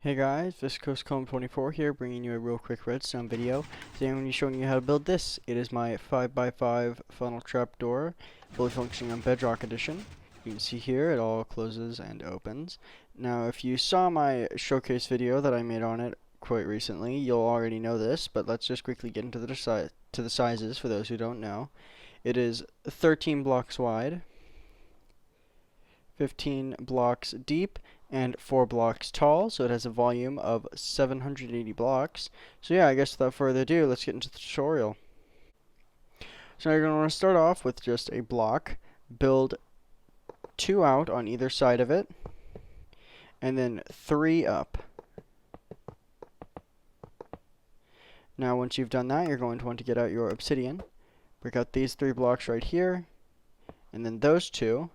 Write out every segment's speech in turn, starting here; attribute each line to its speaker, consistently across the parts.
Speaker 1: Hey guys, ViscosComb24 here, bringing you a real quick redstone video. Today I'm going to be showing you how to build this. It is my 5x5 funnel trapdoor, fully functioning on Bedrock Edition. You can see here it all closes and opens. Now if you saw my showcase video that I made on it quite recently, you'll already know this, but let's just quickly get into the sizes for those who don't know. It is 13 blocks wide, 15 blocks deep, and 4 blocks tall, so it has a volume of 780 blocks. So yeah, I guess without further ado, let's get into the tutorial. So now you're going to want to start off with just a block, build 2 out on either side of it, and then 3 up. Now once you've done that, you're going to want to get out your obsidian, break out these 3 blocks right here, and then those 2,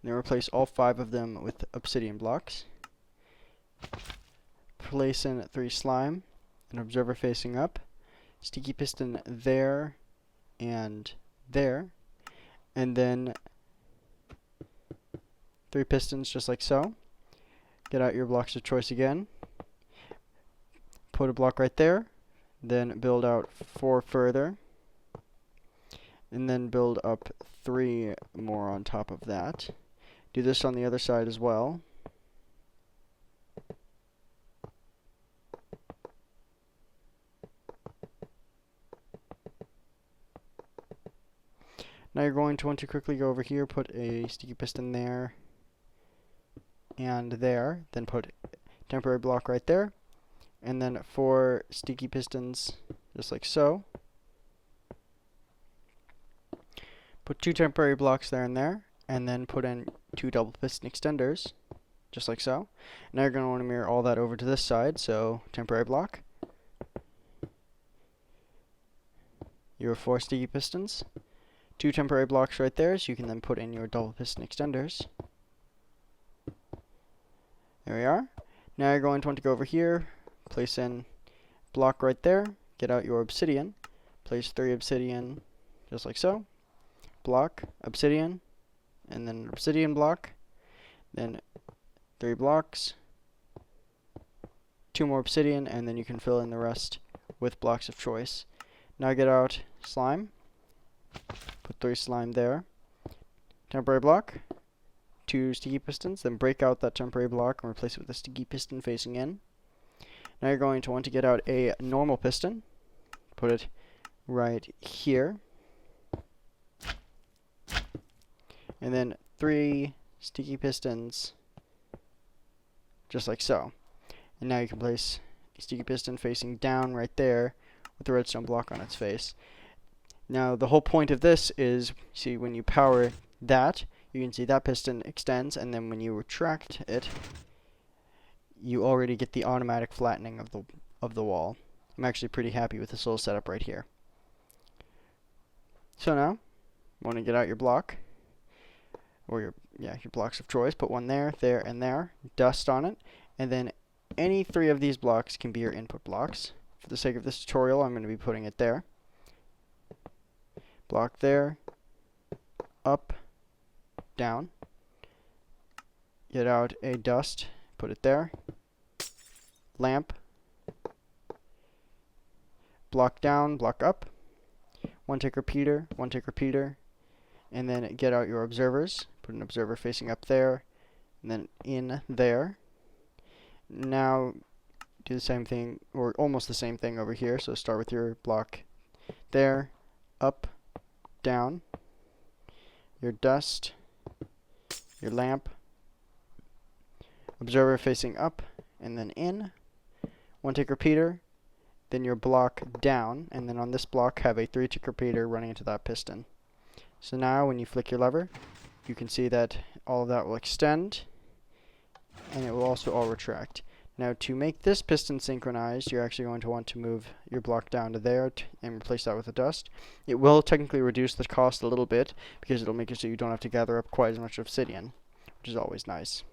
Speaker 1: and then replace all 5 of them with obsidian blocks. Place in 3 slime, an observer facing up, sticky piston there, and there, and then 3 pistons just like so. Get out your blocks of choice again, put a block right there, then build out 4 further, and then build up 3 more on top of that. Do this on the other side as well. Now you're going to want to quickly go over here, put a sticky piston there and there, then put a temporary block right there, and then 4 sticky pistons just like so. Put 2 temporary blocks there, and then put in 2 double piston extenders just like so. Now you're going to want to mirror all that over to this side, so temporary block, your 4 sticky pistons, 2 temporary blocks right there, so you can then put in your double piston extenders. There we are. Now you're going to want to go over here, place in block right there, get out your obsidian, place 3 obsidian just like so, block, obsidian, and then an obsidian block, then 3 blocks, 2 more obsidian, and then you can fill in the rest with blocks of choice. Now get out slime, put 3 slime there, temporary block, 2 sticky pistons, then break out that temporary block and replace it with a sticky piston facing in. Now you're going to want to get out a normal piston, put it right here, and then 3 sticky pistons just like so. And now you can place a sticky piston facing down right there with the redstone block on its face. Now the whole point of this is, see, when you power that, you can see that piston extends, and then when you retract it, you already get the automatic flattening of the wall. I'm actually pretty happy with this little setup right here. So now, you want to get out your block, or your blocks of choice. Put one there, there, and there. Dust on it, and then any 3 of these blocks can be your input blocks. For the sake of this tutorial, I'm going to be putting it there. Block there, up, down. Get out a dust, put it there. Lamp, block down, block up. 1 tick repeater, 1 tick repeater, and then get out your observers. Put an observer facing up there, and then in there. Now do the same thing, or almost the same thing over here. So start with your block there, up, down, your dust, your lamp, observer facing up, and then in. 1 tick repeater, then your block down, and then on this block have a 3 tick repeater running into that piston. So now when you flick your lever, you can see that all of that will extend, and it will also all retract. Now to make this piston synchronized, you're actually going to want to move your block down to there and replace that with a dust. It will technically reduce the cost a little bit, because it'll make it so you don't have to gather up quite as much obsidian, which is always nice.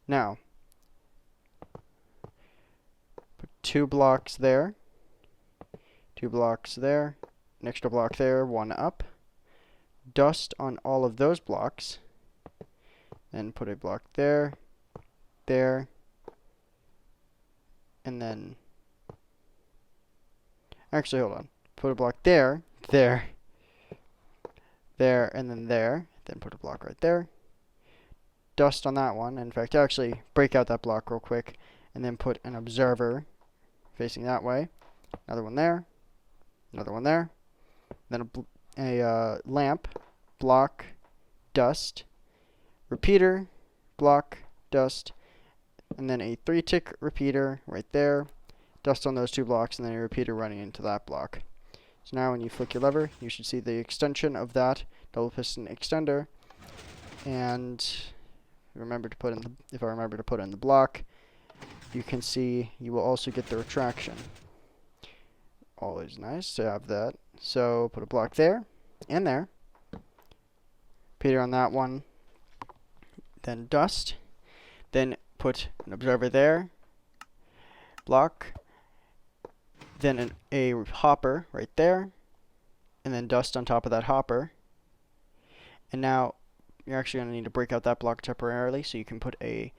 Speaker 1: Now, put 2 blocks there, 2 blocks there, an extra block there, 1 up. Dust on all of those blocks, then put a block there, there, and then, actually, hold on. Put a block there, there, there, and then there. Then put a block right there. Dust on that one. In fact, actually, break out that block real quick, and then put an observer facing that way. Another one there. Another one there. Then a lamp, block, dust, repeater, block, dust, and then a 3-tick repeater right there. Dust on those 2 blocks, and then a repeater running into that block. So now when you flick your lever, you should see the extension of that double piston extender. And remember to put in if I remember to put in the block, you can see you will also get the retraction. Always nice to have that. So put a block there and there. Repeater on that one. Then dust. Then put an observer there. Block. Then a hopper right there. And then dust on top of that hopper. And now you're actually going to need to break out that block temporarily, so you can put a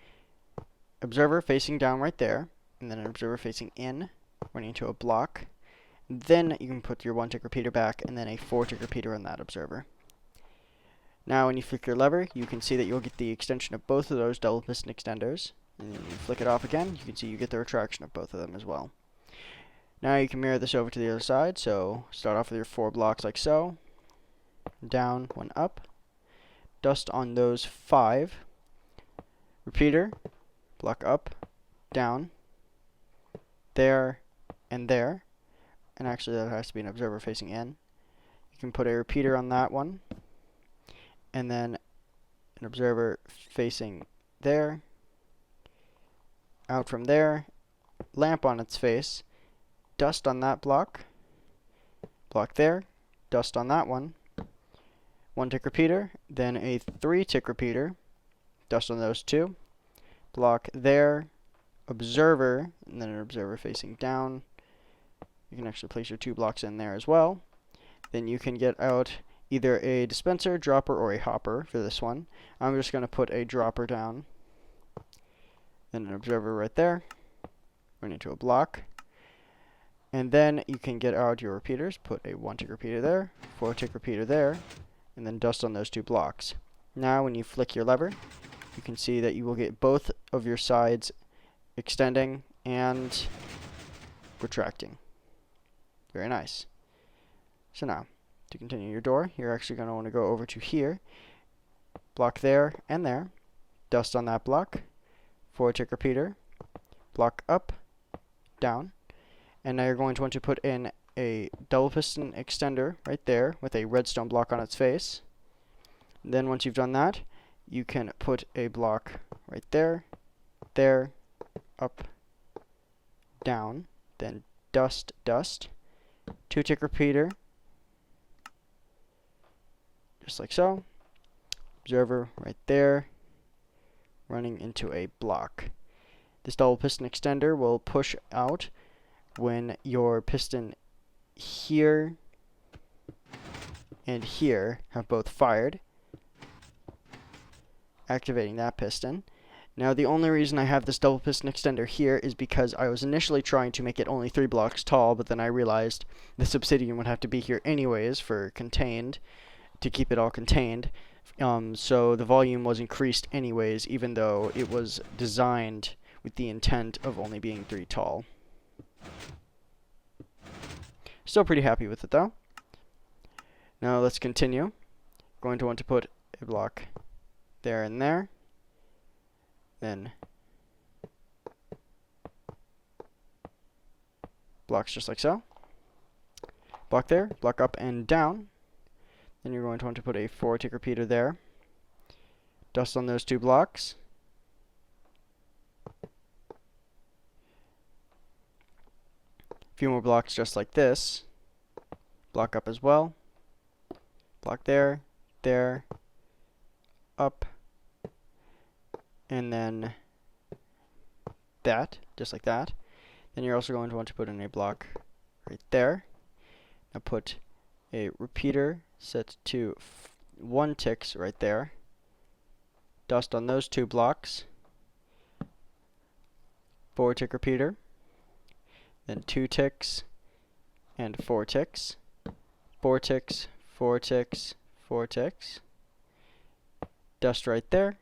Speaker 1: observer facing down right there, and then an observer facing in, running into a block. Then you can put your 1-tick repeater back, and then a 4-tick repeater on that observer. Now when you flick your lever, you can see that you'll get the extension of both of those double piston extenders. And when you flick it off again, you can see you get the retraction of both of them as well. Now you can mirror this over to the other side, so start off with your 4 blocks like so. Down, 1 up. Dust on those 5. Repeater, block up, down, there, and there. And actually that has to be an observer facing in. You can put a repeater on that one, and then an observer facing there, out from there, lamp on its face, dust on that block, block there, dust on that one, 1-tick repeater, then a 3-tick repeater, dust on those 2, block there, observer, and then an observer facing down. You can actually place your 2 blocks in there as well. Then you can get out either a dispenser, dropper, or a hopper for this one. I'm just going to put a dropper down, then an observer right there, run into a block. And then you can get out your repeaters, put a 1-tick repeater there, 4-tick repeater there, and then dust on those 2 blocks. Now when you flick your lever, you can see that you will get both of your sides extending and retracting. Very nice. So now, to continue your door, you're actually going to want to go over to here, block there and there, dust on that block, 4-tick repeater, block up, down, and now you're going to want to put in a double piston extender right there with a redstone block on its face. And then once you've done that, you can put a block right there, there, up, down, then dust, dust, 2-tick repeater, just like so, observer right there, running into a block. This double piston extender will push out when your piston here and here have both fired, activating that piston. Now the only reason I have this double piston extender here is because I was initially trying to make it only 3 blocks tall, but then I realized this obsidian would have to be here anyways for contained, to keep it all contained. So the volume was increased anyways, even though it was designed with the intent of only being 3 tall. Still pretty happy with it though. Now let's continue. Going to want to put a block there and there. Then blocks just like so. Block there, block up and down. Then you're going to want to put a 4-tick repeater there. Dust on those 2 blocks. A few more blocks just like this. Block up as well. Block there, there, up, and then that, just like that. Then you're also going to want to put in a block right there. Now put a repeater set to 1 ticks right there. Dust on those 2 blocks. 4-tick repeater. then 2 ticks, and 4 ticks, 4 ticks, 4 ticks, 4 ticks, dust right there,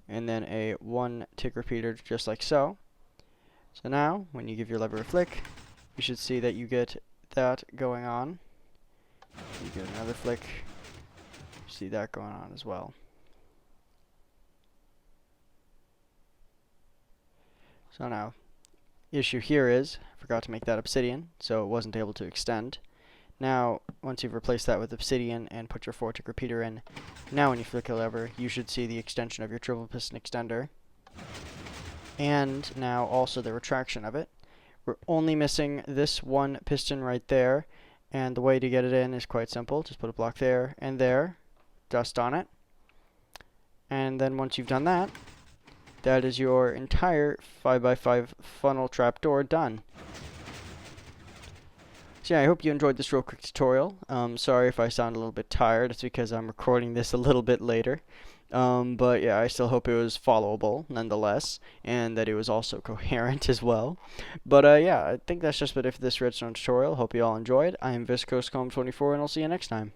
Speaker 1: and then a 1 tick repeater just like so. So now, when you give your lever a flick, you should see that you get that going on. You give it another flick, you see that going on as well. So now, issue here is, I forgot to make that obsidian, so it wasn't able to extend. Now, once you've replaced that with obsidian and put your 4 tick repeater in, now when you flick a lever, you should see the extension of your triple piston extender. And now also the retraction of it. We're only missing this one piston right there, and the way to get it in is quite simple. Just put a block there and there, dust on it, and then once you've done that, that is your entire 5x5 funnel trapdoor done. So yeah, I hope you enjoyed this real quick tutorial. Sorry if I sound a little bit tired. It's because I'm recording this a little bit later. But yeah, I still hope it was followable nonetheless, and that it was also coherent as well. But yeah, I think that's just about it for this redstone tutorial. Hope you all enjoyed. I am ViscosCom24, and I'll see you next time.